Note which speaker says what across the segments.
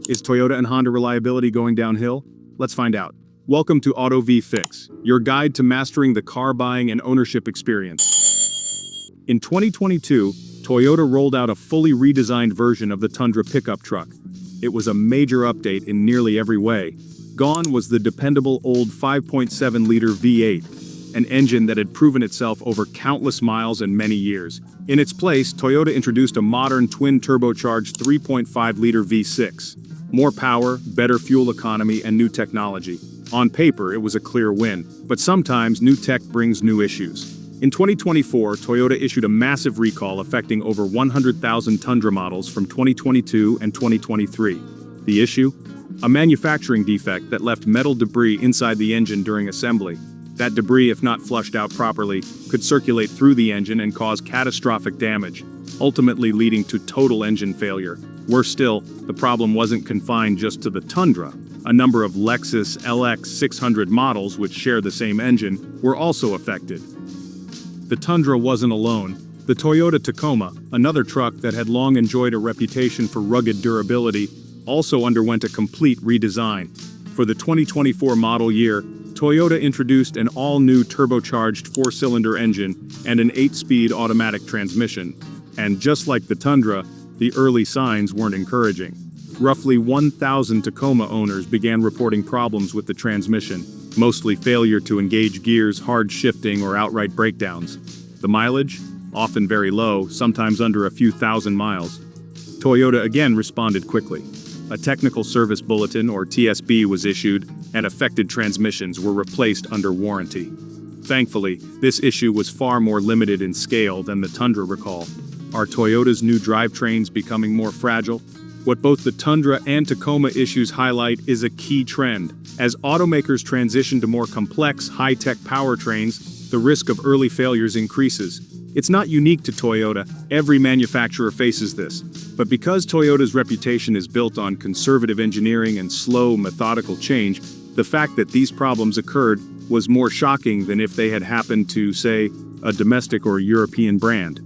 Speaker 1: Is Toyota and Honda reliability going downhill? Let's find out. Welcome to Auto V Fix, your guide to mastering the car buying and ownership experience. In 2022, Toyota rolled out a fully redesigned version of the Tundra pickup truck. It was a major update in nearly every way. Gone was the dependable old 5.7-liter V8, an engine that had proven itself over countless miles and many years. In its place, Toyota introduced a modern twin-turbocharged 3.5-liter V6. More power, better fuel economy, and new technology. On paper, it was a clear win, but sometimes new tech brings new issues. In 2024, Toyota issued a massive recall affecting over 100,000 Tundra models from 2022 and 2023. The issue? A manufacturing defect that left metal debris inside the engine during assembly. That debris, if not flushed out properly, could circulate through the engine and cause catastrophic damage, ultimately leading to total engine failure. Worse still, the problem wasn't confined just to the Tundra. A number of Lexus LX 600 models, which share the same engine, were also affected. The Tundra wasn't alone. The Toyota Tacoma, another truck that had long enjoyed a reputation for rugged durability, also underwent a complete redesign. For the 2024 model year, Toyota introduced an all-new turbocharged 4-cylinder engine and an 8-speed automatic transmission. And just like the Tundra, the early signs weren't encouraging. Roughly 1,000 Tacoma owners began reporting problems with the transmission, mostly failure to engage gears, hard shifting, or outright breakdowns. The mileage? Often very low, sometimes under a few thousand miles. Toyota again responded quickly. A technical service bulletin, or TSB, was issued, and affected transmissions were replaced under warranty. Thankfully, this issue was far more limited in scale than the Tundra recall. Are Toyota's new drivetrains becoming more fragile? What both the Tundra and Tacoma issues highlight is a key trend. As automakers transition to more complex, high-tech powertrains, the risk of early failures increases. It's not unique to Toyota, every manufacturer faces this. But because Toyota's reputation is built on conservative engineering and slow, methodical change, the fact that these problems occurred was more shocking than if they had happened to, say, a domestic or European brand.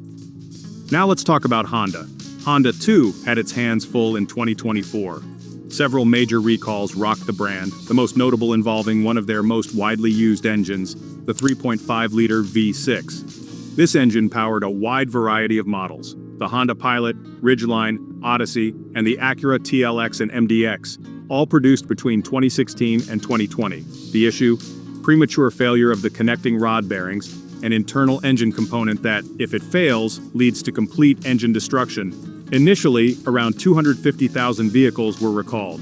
Speaker 1: Now let's talk about Honda. Honda, too, had its hands full in 2024. Several major recalls rocked the brand, the most notable involving one of their most widely used engines, the 3.5-liter V6. This engine powered a wide variety of models: the Honda Pilot, Ridgeline, Odyssey, and the Acura TLX and MDX, all produced between 2016 and 2020. The issue? Premature failure of the connecting rod bearings, an internal engine component that, if it fails, leads to complete engine destruction. Initially, around 250,000 vehicles were recalled.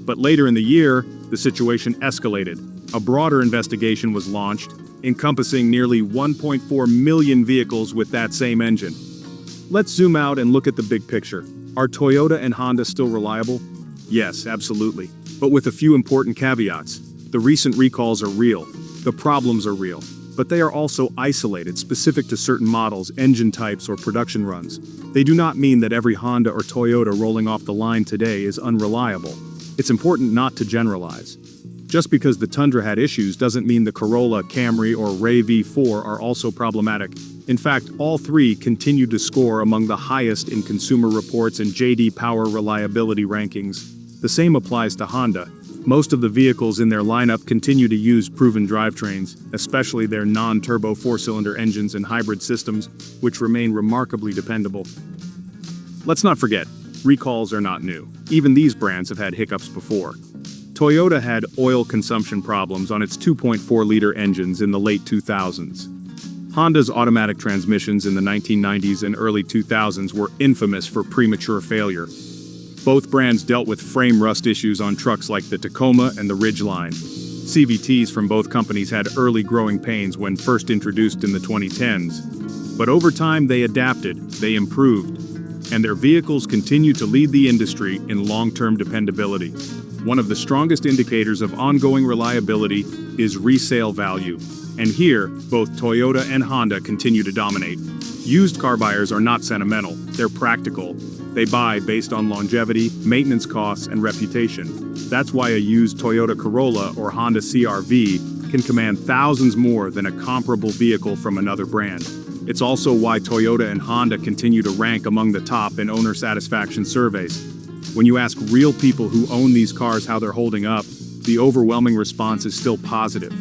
Speaker 1: But later in the year, the situation escalated. A broader investigation was launched, encompassing nearly 1.4 million vehicles with that same engine. Let's zoom out and look at the big picture. Are Toyota and Honda still reliable? Yes, absolutely. But with a few important caveats. The recent recalls are real. The problems are real. But they are also isolated, specific to certain models, engine types, or production runs. They do not mean that every Honda or Toyota rolling off the line today is unreliable. It's important not to generalize. Just because the Tundra had issues doesn't mean the Corolla, Camry, or Ray V4 are also problematic. In fact, all three continue to score among the highest in Consumer Reports and J.D. Power reliability rankings. The same applies to Honda. Most of the vehicles in their lineup continue to use proven drivetrains, especially their non-turbo 4-cylinder engines and hybrid systems, which remain remarkably dependable. Let's not forget, recalls are not new. Even these brands have had hiccups before. Toyota had oil consumption problems on its 2.4-liter engines in the late 2000s. Honda's automatic transmissions in the 1990s and early 2000s were infamous for premature failure. Both brands dealt with frame rust issues on trucks like the Tacoma and the Ridgeline. CVTs from both companies had early growing pains when first introduced in the 2010s. But over time they adapted, they improved, and their vehicles continue to lead the industry in long-term dependability. One of the strongest indicators of ongoing reliability is resale value. And here, both Toyota and Honda continue to dominate. Used car buyers are not sentimental, they're practical. They buy based on longevity, maintenance costs, and reputation. That's why a used Toyota Corolla or Honda CR-V can command thousands more than a comparable vehicle from another brand. It's also why Toyota and Honda continue to rank among the top in owner satisfaction surveys. When you ask real people who own these cars how they're holding up, the overwhelming response is still positive.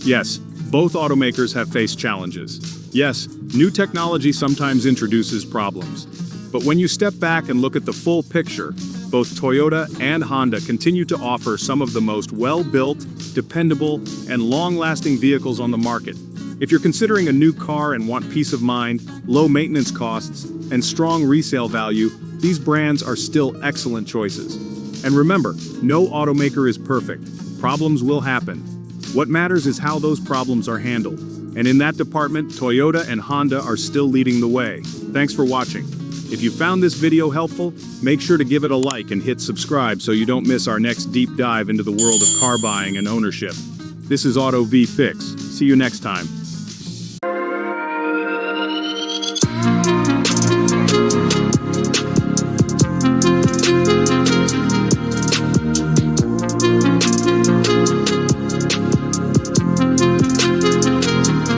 Speaker 1: Yes, both automakers have faced challenges. Yes, new technology sometimes introduces problems. But when you step back and look at the full picture, both Toyota and Honda continue to offer some of the most well-built, dependable, and long-lasting vehicles on the market. If you're considering a new car and want peace of mind, low maintenance costs, and strong resale value, these brands are still excellent choices. And remember, no automaker is perfect. Problems will happen. What matters is how those problems are handled. And in that department, Toyota and Honda are still leading the way. Thanks for watching. If you found this video helpful, make sure to give it a like and hit subscribe so you don't miss our next deep dive into the world of car buying and ownership. This is Auto V Fix. See you next time.